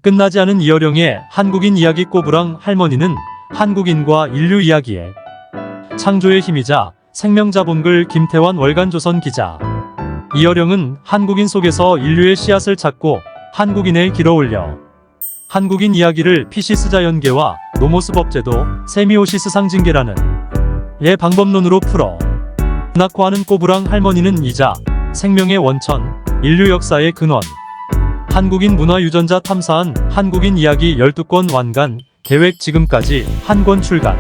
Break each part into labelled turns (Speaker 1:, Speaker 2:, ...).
Speaker 1: 끝나지 않은 이어령의 한국인 이야기. 꼬부랑 할머니는 한국인과 인류 이야기의 창조의 힘이자 생명자본글. 김태환 월간조선 기자. 이어령은 한국인 속에서 인류의 씨앗을 찾고 한국인을 길어올려 한국인 이야기를 피시스자 연계와 노모스 법제도 세미오시스 상징계라는 예 방법론으로 풀어 낙화하는 꼬부랑 할머니는 이자 생명의 원천, 인류 역사의 근원, 한국인 문화 유전자 탐사한 한국인 이야기 12권 완간, 계획 지금까지 한 권 출간.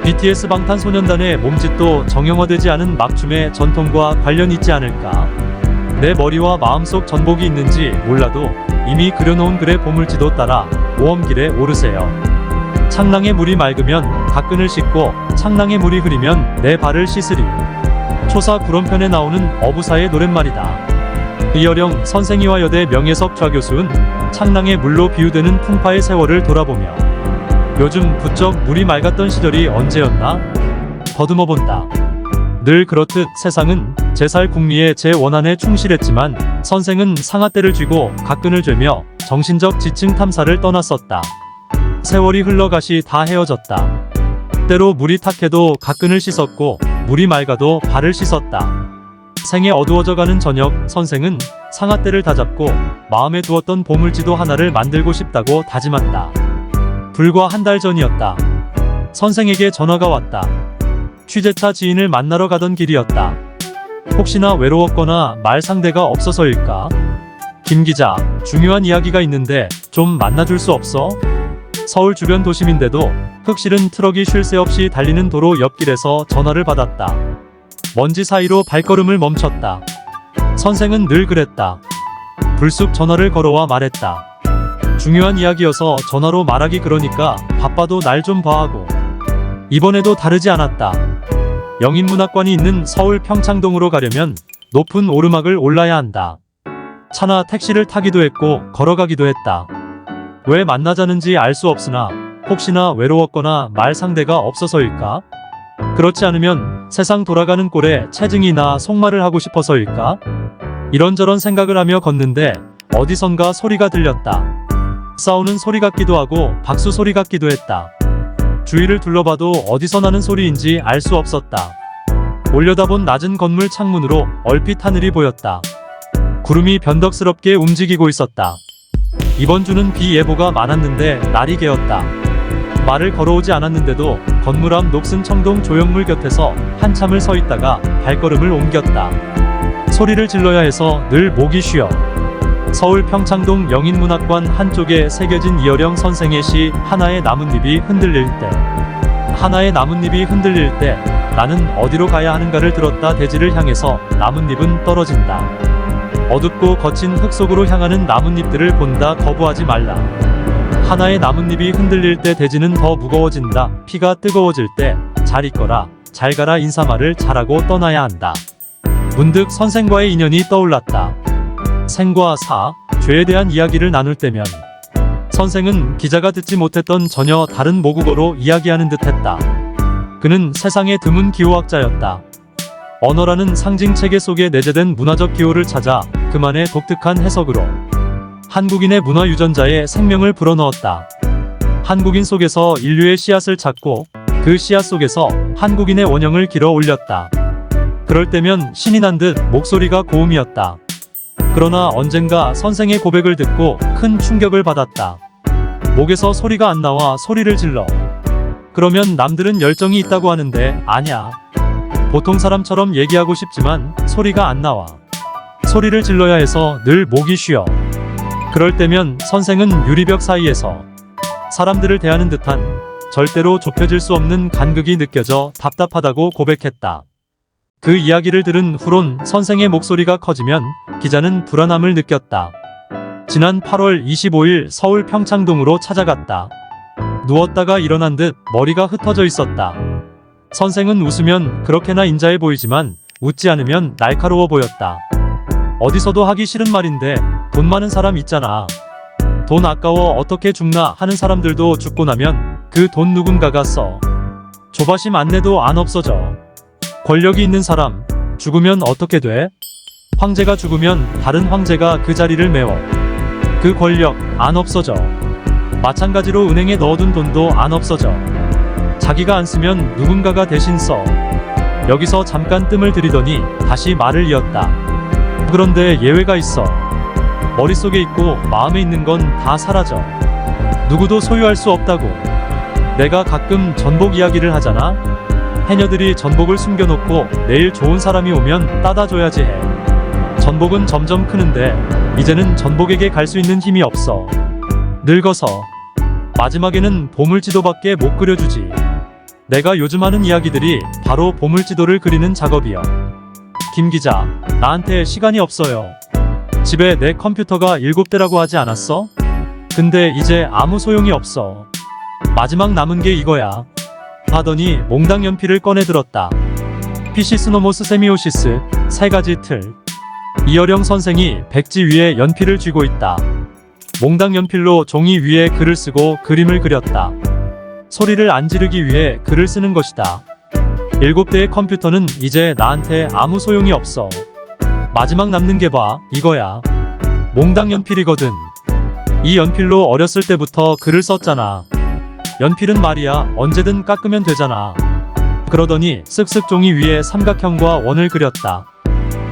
Speaker 1: BTS 방탄소년단의 몸짓도 정형화되지 않은 막춤의 전통과 관련 있지 않을까? 내 머리와 마음속 전복이 있는지 몰라도 이미 그려놓은 글의 보물지도 따라 모험길에 오르세요. 창랑의 물이 맑으면 가끈을 씻고 창랑의 물이 흐리면 내 발을 씻으리. 초사 구론편에 나오는 어부사의 노랫말이다. 이어령 선생이와 여대 명예석 좌교수은 창랑의 물로 비유되는 풍파의 세월을 돌아보며 요즘 부쩍 물이 맑았던 시절이 언제였나? 더듬어본다. 늘 그렇듯 세상은 제살 국리의 제 원한에 충실했지만 선생은 상아떼를 쥐고 가끈을 죄며 정신적 지층 탐사를 떠났었다. 세월이 흘러가시 다 헤어졌다. 때로 물이 탁해도 가끈을 씻었고 물이 맑아도 발을 씻었다. 생에 어두워져가는 저녁, 선생은 상아떼를 다잡고 마음에 두었던 보물지도 하나를 만들고 싶다고 다짐한다. 불과 한 달 전이었다. 선생에게 전화가 왔다. 취재차 지인을 만나러 가던 길이었다. 혹시나 외로웠거나 말 상대가 없어서일까? 김 기자, 중요한 이야기가 있는데 좀 만나줄 수 없어? 서울 주변 도심인데도 흑실은 트럭이 쉴 새 없이 달리는 도로 옆길에서 전화를 받았다. 먼지 사이로 발걸음을 멈췄다. 선생은 늘 그랬다. 불쑥 전화를 걸어와 말했다. 중요한 이야기여서 전화로 말하기 그러니까 바빠도 날 좀 봐 하고. 이번에도 다르지 않았다. 영인문학관이 있는 서울 평창동으로 가려면 높은 오르막을 올라야 한다. 차나 택시를 타기도 했고 걸어가기도 했다. 왜 만나자는지 알 수 없으나 혹시나 외로웠거나 말 상대가 없어서일까? 그렇지 않으면 세상 돌아가는 꼴에 체증이나 속말을 하고 싶어서일까? 이런저런 생각을 하며 걷는데 어디선가 소리가 들렸다. 싸우는 소리 같기도 하고 박수 소리 같기도 했다. 주위를 둘러봐도 어디서 나는 소리인지 알 수 없었다. 올려다본 낮은 건물 창문으로 얼핏 하늘이 보였다. 구름이 변덕스럽게 움직이고 있었다. 이번 주는 비 예보가 많았는데 날이 개었다. 말을 걸어오지 않았는데도 건물 앞 녹슨 청동 조형물 곁에서 한참을 서 있다가 발걸음을 옮겼다. 소리를 질러야 해서 늘 목이 쉬어. 서울 평창동 영인문학관 한쪽에 새겨진 이어령 선생의 시 하나의 나뭇잎이 흔들릴 때, 하나의 나뭇잎이 흔들릴 때 나는 어디로 가야 하는가를 들었다. 대지를 향해서 나뭇잎은 떨어진다. 어둡고 거친 흙 속으로 향하는 나뭇잎들을 본다. 거부하지 말라. 하나의 나뭇잎이 흔들릴 때 대지는 더 무거워진다. 피가 뜨거워질 때 잘 있거라, 잘 가라 인사말을 잘하고 떠나야 한다. 문득 선생과의 인연이 떠올랐다. 생과 사, 죄에 대한 이야기를 나눌 때면 선생은 기자가 듣지 못했던 전혀 다른 모국어로 이야기하는 듯 했다. 그는 세상의 드문 기호학자였다. 언어라는 상징체계 속에 내재된 문화적 기호를 찾아 그만의 독특한 해석으로 한국인의 문화 유전자에 생명을 불어넣었다. 한국인 속에서 인류의 씨앗을 찾고 그 씨앗 속에서 한국인의 원형을 길어 올렸다. 그럴 때면 신이 난 듯 목소리가 고음이었다. 그러나 언젠가 선생의 고백을 듣고 큰 충격을 받았다. 목에서 소리가 안 나와 소리를 질러. 그러면 남들은 열정이 있다고 하는데 아냐. 보통 사람처럼 얘기하고 싶지만 소리가 안 나와. 소리를 질러야 해서 늘 목이 쉬어. 그럴 때면 선생은 유리벽 사이에서 사람들을 대하는 듯한 절대로 좁혀질 수 없는 간극이 느껴져 답답하다고 고백했다. 그 이야기를 들은 후론 선생의 목소리가 커지면 기자는 불안함을 느꼈다. 지난 8월 25일 서울 평창동으로 찾아갔다. 누웠다가 일어난 듯 머리가 흩어져 있었다. 선생은 웃으면 그렇게나 인자해 보이지만 웃지 않으면 날카로워 보였다. 어디서도 하기 싫은 말인데 돈 많은 사람 있잖아. 돈 아까워 어떻게 죽나 하는 사람들도 죽고 나면 그 돈 누군가가 써. 조바심 안 내도 안 없어져. 권력이 있는 사람 죽으면 어떻게 돼? 황제가 죽으면 다른 황제가 그 자리를 메워. 그 권력 안 없어져. 마찬가지로 은행에 넣어둔 돈도 안 없어져. 자기가 안 쓰면 누군가가 대신 써. 여기서 잠깐 뜸을 들이더니 다시 말을 이었다. 그런데 예외가 있어. 머릿속에 있고 마음에 있는 건 다 사라져. 누구도 소유할 수 없다고. 내가 가끔 전복 이야기를 하잖아. 해녀들이 전복을 숨겨놓고 내일 좋은 사람이 오면 따다 줘야지 해. 전복은 점점 크는데 이제는 전복에게 갈 수 있는 힘이 없어. 늙어서. 마지막에는 보물지도밖에 못 그려주지. 내가 요즘 하는 이야기들이 바로 보물지도를 그리는 작업이야. 김 기자, 나한테 시간이 없어요. 집에 내 컴퓨터가 7대라고 하지 않았어? 근데 이제 아무 소용이 없어. 마지막 남은 게 이거야. 하더니 몽당 연필을 꺼내 들었다. 피시스 노모스 세미오시스 3가지 틀. 이어령 선생이 백지 위에 연필을 쥐고 있다. 몽당 연필로 종이 위에 글을 쓰고 그림을 그렸다. 소리를 안 지르기 위해 글을 쓰는 것이다. 7대의 컴퓨터는 이제 나한테 아무 소용이 없어. 마지막 남는 게 봐, 이거야. 몽당 연필이거든. 이 연필로 어렸을 때부터 글을 썼잖아. 연필은 말이야, 언제든 깎으면 되잖아. 그러더니 쓱쓱 종이 위에 삼각형과 원을 그렸다.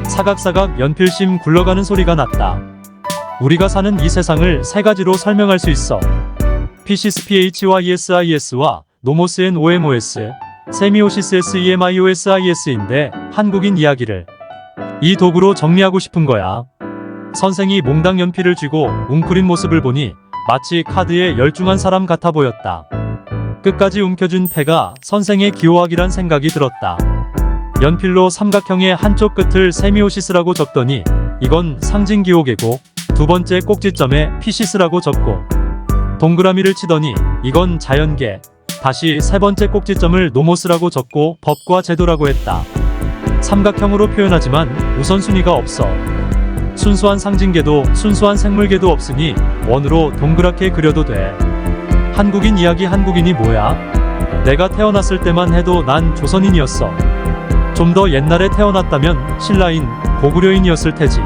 Speaker 1: 사각사각 연필심 굴러가는 소리가 났다. 우리가 사는 이 세상을 3가지로 설명할 수 있어. 피시스 PHYSIS와 노모스 NOMOS, 세미오시스 SEMIOSIS인데 한국인 이야기를 이 도구로 정리하고 싶은 거야. 선생이 몽당 연필을 쥐고 웅크린 모습을 보니 마치 카드에 열중한 사람 같아 보였다. 끝까지 움켜쥔 패가 선생의 기호학이란 생각이 들었다. 연필로 삼각형의 한쪽 끝을 세미오시스라고 적더니 이건 상징 기호계고, 2번째 꼭지점에 피시스라고 적고, 동그라미를 치더니 이건 자연계, 다시 3번째 꼭지점을 노모스라고 적고 법과 제도라고 했다. 삼각형으로 표현하지만 우선순위가 없어. 순수한 상징계도 순수한 생물계도 없으니 원으로 동그랗게 그려도 돼. 한국인 이야기. 한국인이 뭐야? 내가 태어났을 때만 해도 난 조선인이었어. 좀 더 옛날에 태어났다면 신라인, 고구려인이었을 테지.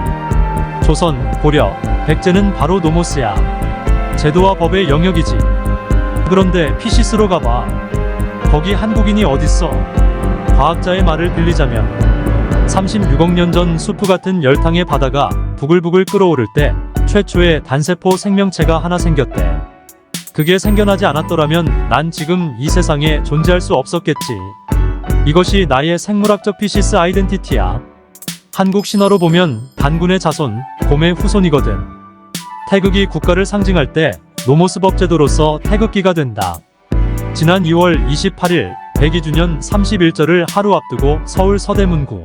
Speaker 1: 조선, 고려, 백제는 바로 노모스야. 제도와 법의 영역이지. 그런데 피시스로 가봐. 거기 한국인이 어딨어? 과학자의 말을 빌리자면 36억 년 전 수프 같은 열탕의 바다가 부글부글 끓어오를 때 최초의 단세포 생명체가 하나 생겼대. 그게 생겨나지 않았더라면 난 지금 이 세상에 존재할 수 없었겠지. 이것이 나의 생물학적 피시스 아이덴티티야. 한국 신화로 보면 단군의 자손, 곰의 후손이거든. 태극이 국가를 상징할 때 노모스 법제도로서 태극기가 된다. 지난 2월 28일 102주년 31절을 하루 앞두고 서울 서대문구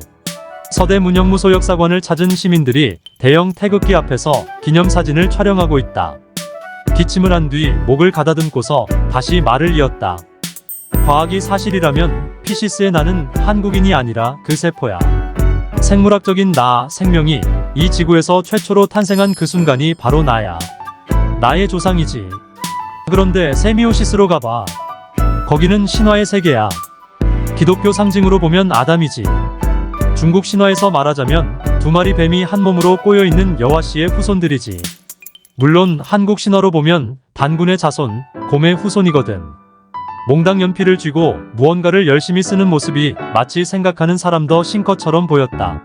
Speaker 1: 서대문영무소역사관을 찾은 시민들이 대형 태극기 앞에서 기념사진을 촬영하고 있다. 기침을 한 뒤 목을 가다듬고서 다시 말을 이었다. 과학이 사실이라면 피시스의 나는 한국인이 아니라 그 세포야. 생물학적인 나, 생명이 이 지구에서 최초로 탄생한 그 순간이 바로 나야. 나의 조상이지. 그런데 세미오시스로 가봐. 거기는 신화의 세계야. 기독교 상징으로 보면 아담이지. 중국 신화에서 말하자면 2마리 뱀이 한 몸으로 꼬여있는 여화씨의 후손들이지. 물론 한국 신화로 보면 단군의 자손, 곰의 후손이거든. 몽당 연필을 쥐고 무언가를 열심히 쓰는 모습이 마치 생각하는 사람 더 싱커처럼 보였다.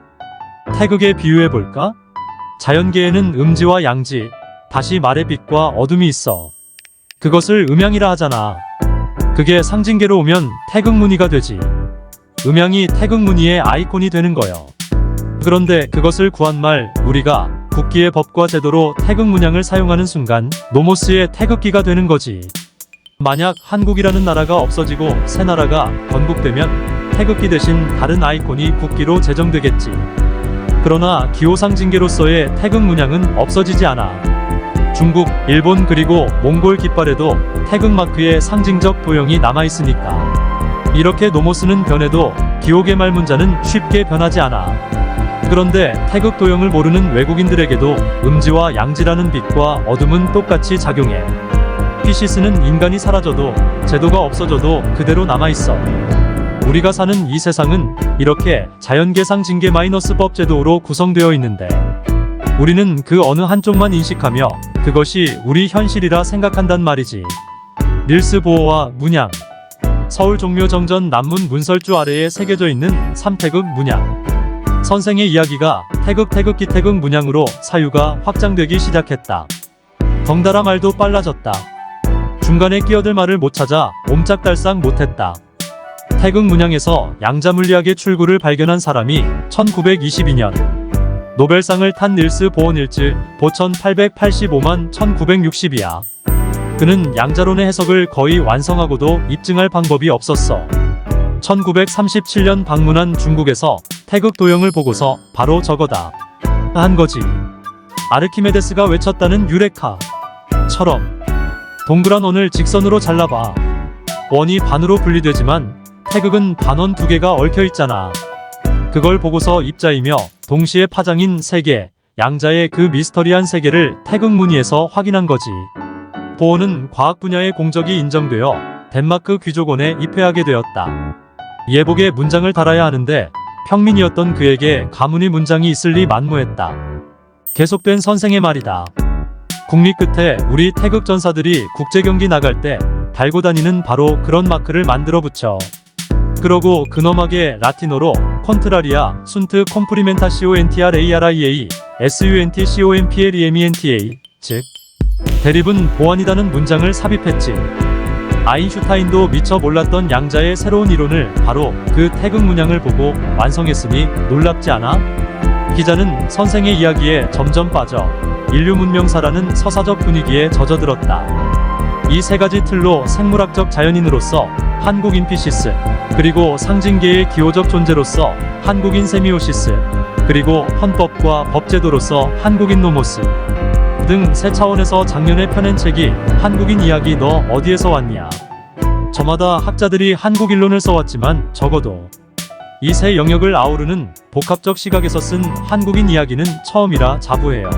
Speaker 1: 태극에 비유해볼까? 자연계에는 음지와 양지, 다시 말해 빛과 어둠이 있어. 그것을 음양이라 하잖아. 그게 상징계로 오면 태극무늬가 되지. 음양이 태극무늬의 아이콘이 되는 거요. 그런데 그것을 구한말 우리가 국기의 법과 제도로 태극 문양을 사용하는 순간 노모스의 태극기가 되는 거지. 만약 한국이라는 나라가 없어지고 새 나라가 건국되면 태극기 대신 다른 아이콘이 국기로 제정되겠지. 그러나 기호상징계로서의 태극 문양은 없어지지 않아. 중국, 일본 그리고 몽골 깃발에도 태극 마크의 상징적 도형이 남아있으니까. 이렇게 노모스는 변해도 기호계 말문자는 쉽게 변하지 않아. 그런데 태극 도형을 모르는 외국인들에게도 음지와 양지라는 빛과 어둠은 똑같이 작용해. 피시스는 인간이 사라져도 제도가 없어져도 그대로 남아있어. 우리가 사는 이 세상은 이렇게 자연계 상징계 마이너스 법 제도로 구성되어 있는데 우리는 그 어느 한쪽만 인식하며 그것이 우리 현실이라 생각한단 말이지. 닐스 보어와 문양. 서울 종묘정전 남문 문설주 아래에 새겨져 있는 삼태극 문양. 선생의 이야기가 태극기 태극 문양으로 사유가 확장되기 시작했다. 덩달아 말도 빨라졌다. 중간에 끼어들 말을 못 찾아 옴짝달싹 못했다. 태극 문양에서 양자물리학의 출구를 발견한 사람이 1922년 노벨상을 탄 닐스 보어 닐츠 보 1885만 1960이야. 그는 양자론의 해석을 거의 완성하고도 입증할 방법이 없었어. 1937년 방문한 중국에서 태극 도형을 보고서 바로 저거다 한 거지. 아르키메데스가 외쳤다는 유레카처럼 동그란 원을 직선으로 잘라봐. 원이 반으로 분리되지만 태극은 반원 두 개가 얽혀 있잖아. 그걸 보고서 입자이며 동시에 파장인 세계, 양자의 그 미스터리한 세계를 태극 무늬에서 확인한 거지. 보어는 과학 분야의 공적이 인정되어 덴마크 귀족원에 입회하게 되었다. 예복의 문장을 달아야 하는데 평민이었던 그에게 가문의 문장이 있을 리 만무했다. 계속된 선생의 말이다. 국리 끝에 우리 태극 전사들이 국제경기 나갈 때 달고 다니는 바로 그런 마크를 만들어 붙여. 그러고 근엄하게 라틴어로 콘트라리아, 순트 콤프리멘타 CONTRARIA, SUNT COMPLEMENTA, 즉 대립은 보완이다는 문장을 삽입했지. 아인슈타인도 미처 몰랐던 양자의 새로운 이론을 바로 그 태극 문양을 보고 완성했으니 놀랍지 않아? 기자는 선생의 이야기에 점점 빠져 인류 문명사라는 서사적 분위기에 젖어들었다. 이 세 가지 틀로 생물학적 자연인으로서 한국인 피시스, 그리고 상징계의 기호적 존재로서 한국인 세미오시스, 그리고 헌법과 법제도로서 한국인 노모스 등 세 차원에서 작년에 펴낸 책이 한국인 이야기 너 어디에서 왔냐. 저마다 학자들이 한국인론을 써왔지만 적어도 이 세 영역을 아우르는 복합적 시각에서 쓴 한국인 이야기는 처음이라 자부해요.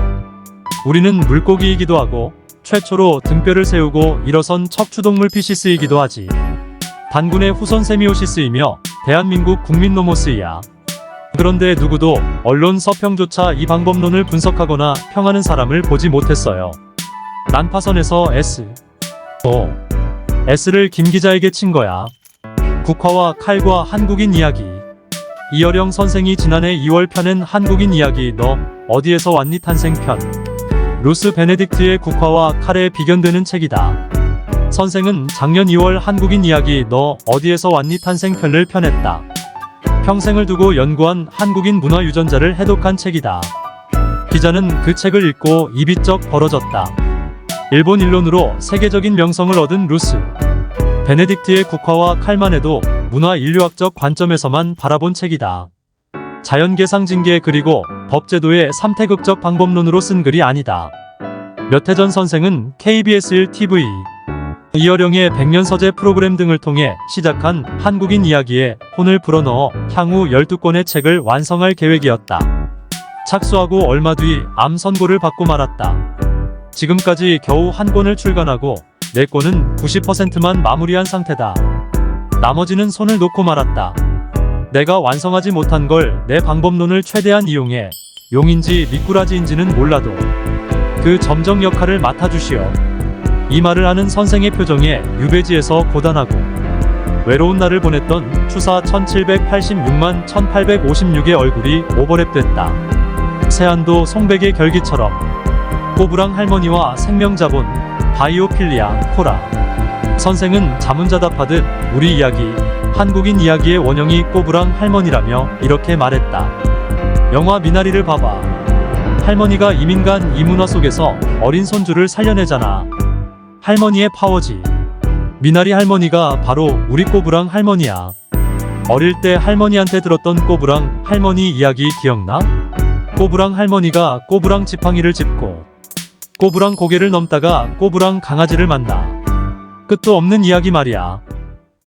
Speaker 1: 우리는 물고기이기도 하고 최초로 등뼈를 세우고 일어선 척추동물 피시스이기도 하지. 단군의 후손 세미오시스이며 대한민국 국민 노모스이야. 그런데 누구도 언론 서평조차 이 방법론을 분석하거나 평하는 사람을 보지 못했어요. 난파선에서 S를 김 기자에게 친 거야. 국화와 칼과 한국인 이야기. 이어령 선생이 지난해 2월 펴낸 한국인 이야기 너 어디에서 왔니 탄생편. 루스 베네딕트의 국화와 칼에 비견되는 책이다. 선생은 작년 2월 한국인 이야기 너 어디에서 왔니 탄생편을 펴냈다. 평생을 두고 연구한 한국인 문화 유전자를 해독한 책이다. 기자는 그 책을 읽고 입이 쩍 벌어졌다. 일본 일론으로 세계적인 명성을 얻은 루스 베네딕트의 국화와 칼만 해도 문화 인류학적 관점에서만 바라본 책이다. 자연계 상징계 그리고 법제도의 삼태극적 방법론으로 쓴 글이 아니다. 몇 해 전 선생은 KBS 1TV 이어령의 백년서재 프로그램 등을 통해 시작한 한국인 이야기에 혼을 불어넣어 향후 12권의 책을 완성할 계획이었다. 착수하고 얼마 뒤 암 선고를 받고 말았다. 지금까지 겨우 한 권을 출간하고 4권은 90%만 마무리한 상태다. 나머지는 손을 놓고 말았다. 내가 완성하지 못한 걸 내 방법론을 최대한 이용해 용인지 미꾸라지인지는 몰라도 그 점정 역할을 맡아주시오. 이 말을 하는 선생의 표정에 유배지에서 고단하고 외로운 날을 보냈던 추사 1786만 1856의 얼굴이 오버랩됐다. 세안도 송백의 결기처럼 꼬부랑 할머니와 생명자본 바이오필리아 코라. 선생은 자문자답하듯 우리 이야기 한국인 이야기의 원형이 꼬부랑 할머니라며 이렇게 말했다. 영화 미나리를 봐봐. 할머니가 이민간 이문화 속에서 어린 손주를 살려내잖아. 할머니의 파워지. 미나리 할머니가 바로 우리 꼬부랑 할머니야. 어릴 때 할머니한테 들었던 꼬부랑 할머니 이야기 기억나? 꼬부랑 할머니가 꼬부랑 지팡이를 짚고 꼬부랑 고개를 넘다가 꼬부랑 강아지를 만나. 끝도 없는 이야기 말이야.